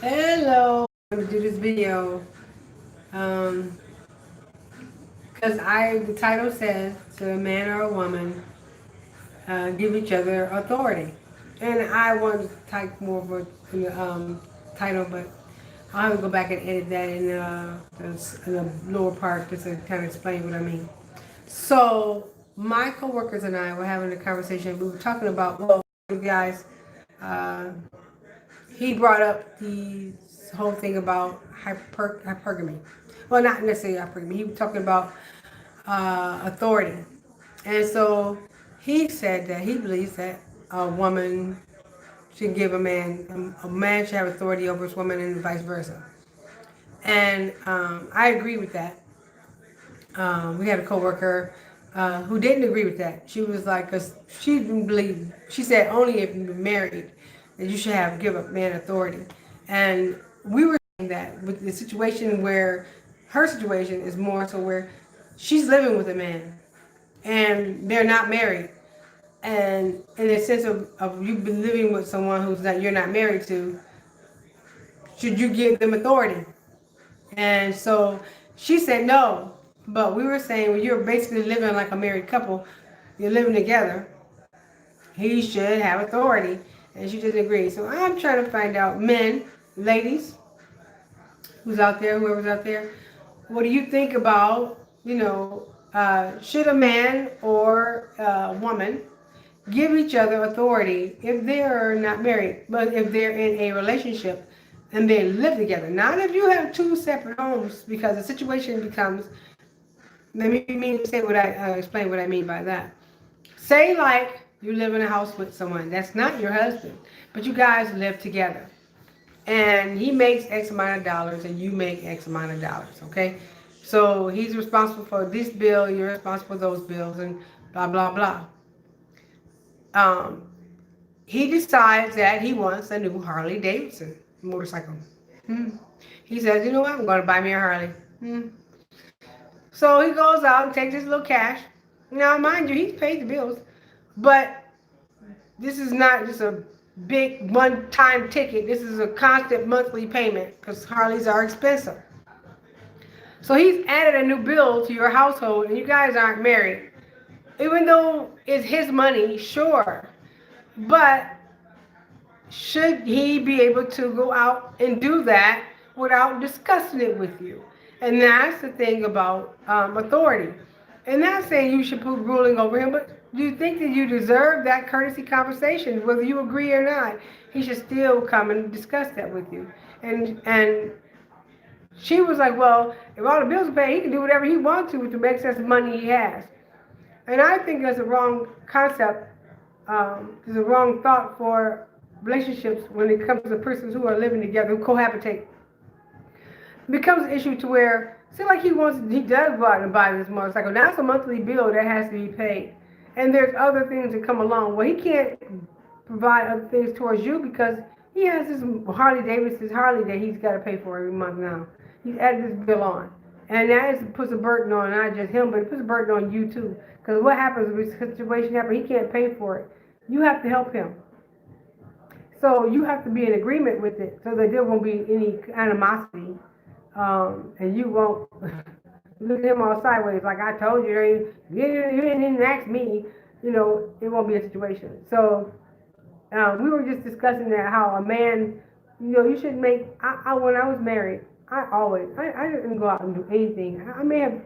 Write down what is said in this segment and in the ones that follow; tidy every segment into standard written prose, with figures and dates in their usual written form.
Hello. I'm gonna do this video um, because the title says to a man or a woman give each other authority, and I want to type more of a title, but I'll have to go back and edit that in the lower part just to kind of explain what I mean. So my coworkers and I were having a conversation. We were talking about guys. Uh, he brought up the whole thing about hypergamy. Well, not necessarily hypergamy. He was talking about authority. And so he said that he believes that a woman should give a man should have authority over his woman and vice versa. And I agree with that. We had a coworker who didn't agree with that. She was like, cause she didn't believe. She said only if you're married that you should have give a man authority. And we were saying that with the situation where her situation is more so where she's living with a man and they're not married. And in the sense of you been living with someone who's not you're not married to, should you give them authority? And so she said no. But we were saying, well, you're basically living like a married couple. You're living together. He should have authority. And she didn't agree. So I'm trying to find out, men, ladies, who's out there, whoever's out there, what do you think about, should a man or a woman give each other authority if they're not married, but if they're in a relationship and they live together? Not if you have two separate homes, because the situation becomes. Let me say what I explain what I mean by that. Say like you live in a house with someone that's not your husband, but you guys live together, and he makes X amount of dollars and you make X amount of dollars. Okay, so he's responsible for this bill, you're responsible for those bills, and blah blah blah. Um, he decides that he wants a new Harley Davidson motorcycle. Hmm. He says, you know what, I'm going to buy me a Harley. Hmm. So he goes out and takes his little cash. Now, mind you, he's paid the bills, but this is not just a big one-time ticket. This is a constant monthly payment because Harleys are expensive. So he's added a new bill to your household, and you guys aren't married. Even though it's his money, sure, but should he be able to go out and do that without discussing it with you? And that's the thing about authority. And not saying you should put ruling over him, but do you think that you deserve that courtesy conversation, whether you agree or not? He should still come and discuss that with you. And she was like, well, if all the bills are paid, he can do whatever he wants to with the excess money he has. And I think that's a wrong concept. It's a wrong thought for relationships when it comes to persons who are living together, who cohabitate. It becomes an issue to where, see, like he does go out and buy this motorcycle. Now it's a monthly bill that has to be paid. And there's other things that come along. Well, he can't provide other things towards you because he has this Harley that he's got to pay for every month now. He's added this bill on. And that puts a burden on not just him, but it puts a burden on you too. Because what happens if a situation happens, he can't pay for it. You have to help him. So you have to be in agreement with it so that there won't be any animosity. And you won't look at him all sideways like I told you, you didn't ask me. It won't be a situation. So we were just discussing that how a man, you should make. When I was married, I didn't go out and do anything. I may have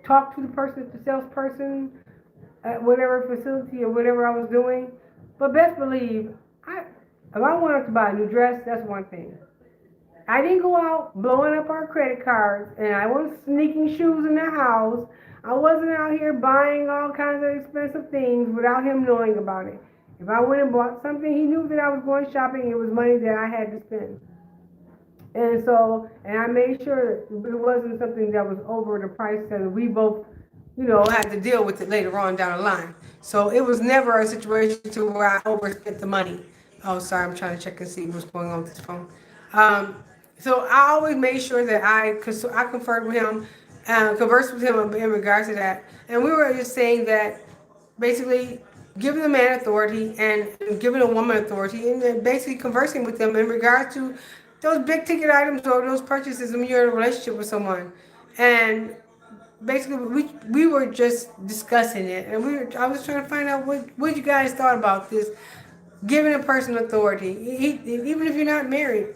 talked to the salesperson at whatever facility or whatever I was doing, but best believe, if I wanted to buy a new dress, that's one thing. I didn't go out blowing up our credit cards, and I wasn't sneaking shoes in the house. I wasn't out here buying all kinds of expensive things without him knowing about it. If I went and bought something, he knew that I was going shopping. It was money that I had to spend. And I made sure it wasn't something that was over the price that we both, had to deal with it later on down the line. So it was never a situation to where I overspent the money. Oh, sorry, I'm trying to check and see what's going on with this phone. Um, so I always made sure that I conferred with him, conversed with him in regards to that. And we were just saying that basically giving the man authority and giving a woman authority, and then basically conversing with them in regards to those big ticket items or those purchases when you're in a relationship with someone. And basically we were just discussing it, and I was trying to find out what you guys thought about this, giving a person authority. Even if you're not married,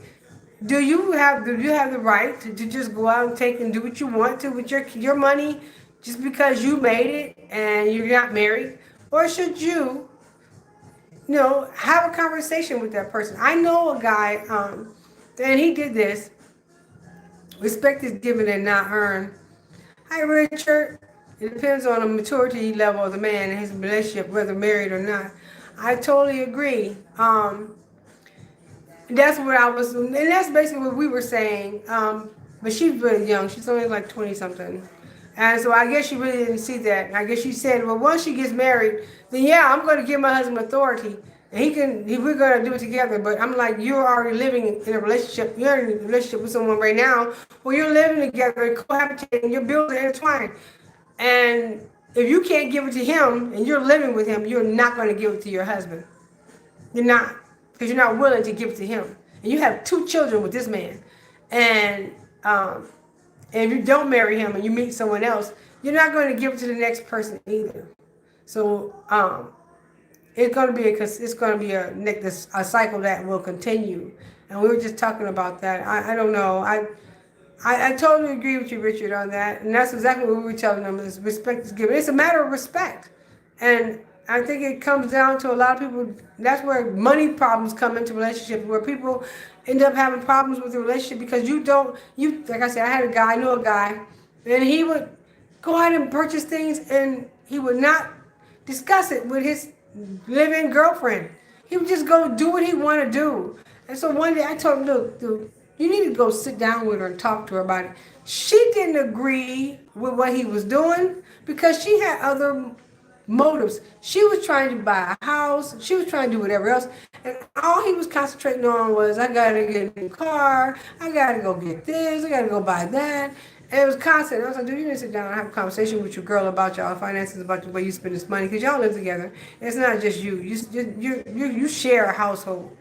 do you have the right to just go out and take and do what you want to with your money just because you made it and you're not married? Or should you have a conversation with that person? I know a guy, and he did this. Respect is given and not earned. Hi, Richard. It depends on the maturity level of the man and his relationship, whether married or not. I totally agree. That's what I was, and that's basically what we were saying. But she's really young. She's only like 20 something. And so I guess she really didn't see that. I guess she said, well, once she gets married, then yeah, I'm going to give my husband authority. And we're going to do it together. But I'm like, you're already living in a relationship. You're in a relationship with someone right now where you're living together, cohabitating, your bills are intertwined. And if you can't give it to him and you're living with him, you're not going to give it to your husband. You're not, because you're not willing to give it to him. And you have 2 children with this man. And if you don't marry him and you meet someone else, you're not going to give it to the next person either. So it's going to be a cycle that will continue. And we were just talking about that. I don't know. I totally agree with you, Richard, on that. And that's exactly what we were telling them, is respect is given. It's a matter of respect. And I think it comes down to a lot of people, that's where money problems come into relationships, where people end up having problems with the relationship because like I said, I knew a guy, and he would go out and purchase things, and he would not discuss it with his live-in girlfriend. He would just go do what he wanted to do. And so one day I told him, look, dude, you need to go sit down with her and talk to her about it. She didn't agree with what he was doing because she had other motives. She was trying to buy a house. She was trying to do whatever else. And all he was concentrating on was, I got to get a new car. I got to go get this. I got to go buy that. And it was constant. I was like, dude, you need to sit down and have a conversation with your girl about y'all finances, about the way you spend this money, because y'all live together. It's not just you. You share a household.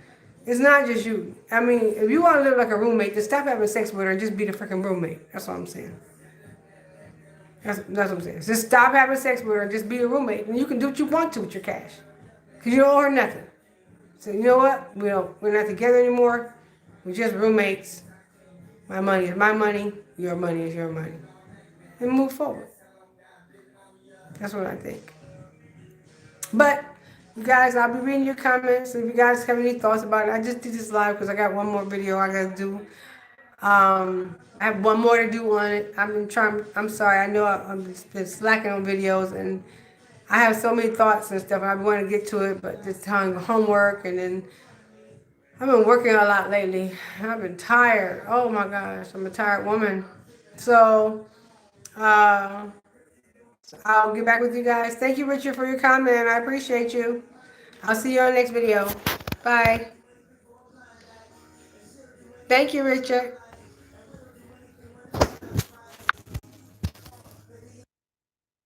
It's not just you. I mean, if you want to live like a roommate, then stop having sex with her and just be the freaking roommate. That's all I'm saying. That's what I'm saying. Just stop having sex with her and just be a roommate. And you can do what you want to with your cash. Because you don't owe her nothing. So you know what? We're not together anymore. We're just roommates. My money is my money. Your money is your money. And move forward. That's what I think. But, you guys, I'll be reading your comments. If you guys have any thoughts about it, I just did this live because I got one more video I got to do. I have one more to do on it. I'm sorry. I know I've been slacking on videos, and I have so many thoughts and stuff. I want to get to it, but this time homework, and then I've been working a lot lately. I've been tired. Oh my gosh, I'm a tired woman. So I'll get back with you guys. Thank you, Richard, for your comment. I appreciate you. I'll see you on the next video. Bye. Thank you, Richard.